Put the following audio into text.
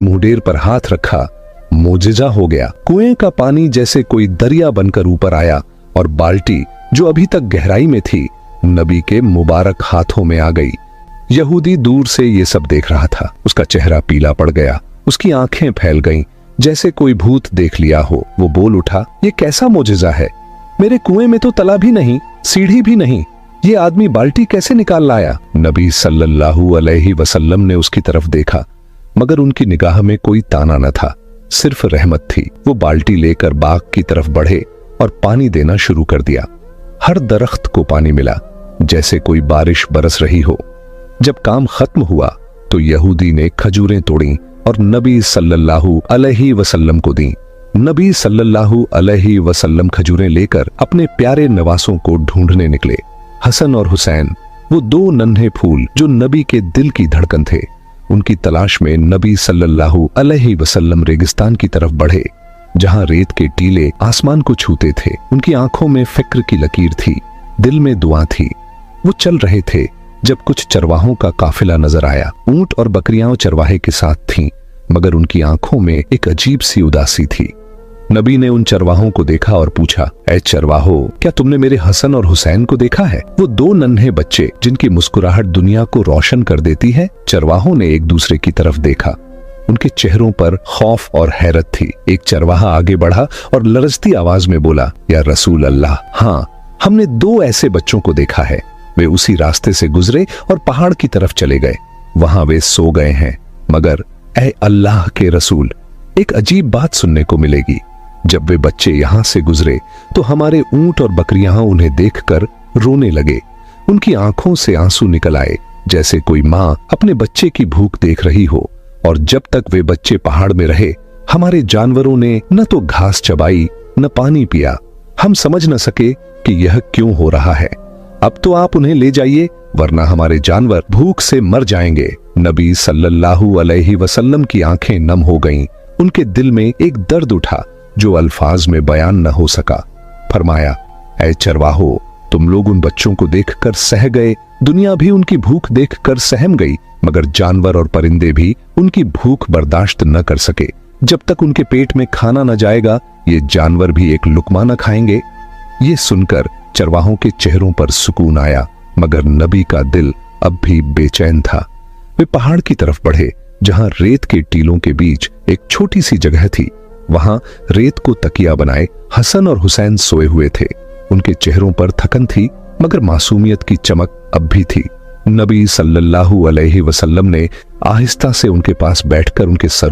मुंडेर पर हाथ रखा, मोजिजा हो गया। कुएं का पानी जैसे कोई दरिया बनकर ऊपर आया और बाल्टी जो अभी तक गहराई में थी नबी के मुबारक हाथों में आ गई। यहूदी दूर से ये सब देख रहा था। उसका चेहरा पीला पड़ गया, उसकी आंखें फैल गईं, जैसे कोई भूत देख लिया हो। वो बोल उठा, ये कैसा मोजिजा है? मेरे कुएं में तो तला भी नहीं, सीढ़ी भी नहीं, ये आदमी बाल्टी कैसे निकाल लाया? नबी सल्लल्लाहु अलैहि वसल्लम ने उसकी तरफ देखा, मगर उनकी निगाह में कोई ताना न था, सिर्फ रहमत थी। वो बाल्टी लेकर बाग की तरफ बढ़े और पानी देना शुरू कर दिया। हर दरख्त को पानी मिला, जैसे कोई बारिश बरस रही हो। जब काम खत्म हुआ तो यहूदी ने खजूरें तोड़ी और नबी सल्लल्लाहु अलैहि वसल्लम को दी। नबी सल्लल्लाहु अलैहि वसल्लम खजूरें लेकर अपने प्यारे नवासों को ढूंढने निकले। हसन और हुसैन, वो दो नन्हे फूल जो नबी के दिल की धड़कन थे, उनकी तलाश में नबी सल्लल्लाहु अलैहि वसल्लम रेगिस्तान की तरफ बढ़े, जहां रेत के टीले आसमान को छूते थे। उनकी आंखों में फिक्र की लकीर थी, दिल में दुआ थी। वो चल रहे थे जब कुछ चरवाहों का काफिला नजर आया। ऊंट और बकरियां चरवाहे के साथ थीं, मगर उनकी आंखों में एक अजीब सी उदासी थी। नबी ने उन चरवाहों को देखा और पूछा, ऐ चरवाहो, क्या तुमने मेरे हसन और हुसैन को देखा है? वो दो नन्हे बच्चे जिनकी मुस्कुराहट दुनिया को रोशन कर देती है। चरवाहों ने एक दूसरे की तरफ देखा, उनके चेहरों पर खौफ और हैरत थी। एक चरवाहा आगे बढ़ा और लरजती आवाज में बोला, या रसूल अल्लाह, हाँ, हमने दो ऐसे बच्चों को देखा है। वे उसी रास्ते से गुजरे और पहाड़ की तरफ चले गए। वहां वे सो गए हैं, मगर ऐ अल्लाह के रसूल, एक अजीब बात सुनने को मिलेगी। जब वे बच्चे यहां से गुजरे तो हमारे ऊंट और बकरियां उन्हें देखकर रोने लगे। उनकी आंखों से आंसू निकल आए, जैसे कोई मां अपने बच्चे की भूख देख रही हो। और जब तक वे बच्चे पहाड़ में रहे, हमारे जानवरों ने न तो घास चबाई न पानी पिया। हम समझ न सके कि यह क्यों हो रहा है। अब तो आप उन्हें ले जाइए, वरना हमारे जानवर भूख से मर जाएंगे। नबी सल्लल्लाहु अलैहि वसल्लम की आंखें नम हो गईं। उनके दिल में एक दर्द उठा जो अल्फाज में बयान न हो सका। फरमाया, ऐ चरवाहो, तुम लोग उन बच्चों को देखकर सह गए, दुनिया भी उनकी भूख देखकर सहम गई, मगर जानवर और परिंदे भी उनकी भूख बर्दाश्त न कर सके। जब तक उनके पेट में खाना न जाएगा, ये जानवर भी एक लुकमा न खाएंगे। ये सुनकर चरवाहों के चेहरों पर सुकून आया, मगर नबी का दिल अब भी बेचैन था। वे पहाड़ की तरफ बढ़े, जहां रेत के टीलों के बीच एक छोटी सी जगह थी। वहां रेत को तकिया बनाए हसन और हुसैन सोए हुए थे। उनके चेहरों पर थकन थी, मगर मासूमियत की चमक अब भी थी। नबी सल्लल्लाहु अलैहि वसल्लम ने आहिस्ता से उनके पास बैठकर उनके सरों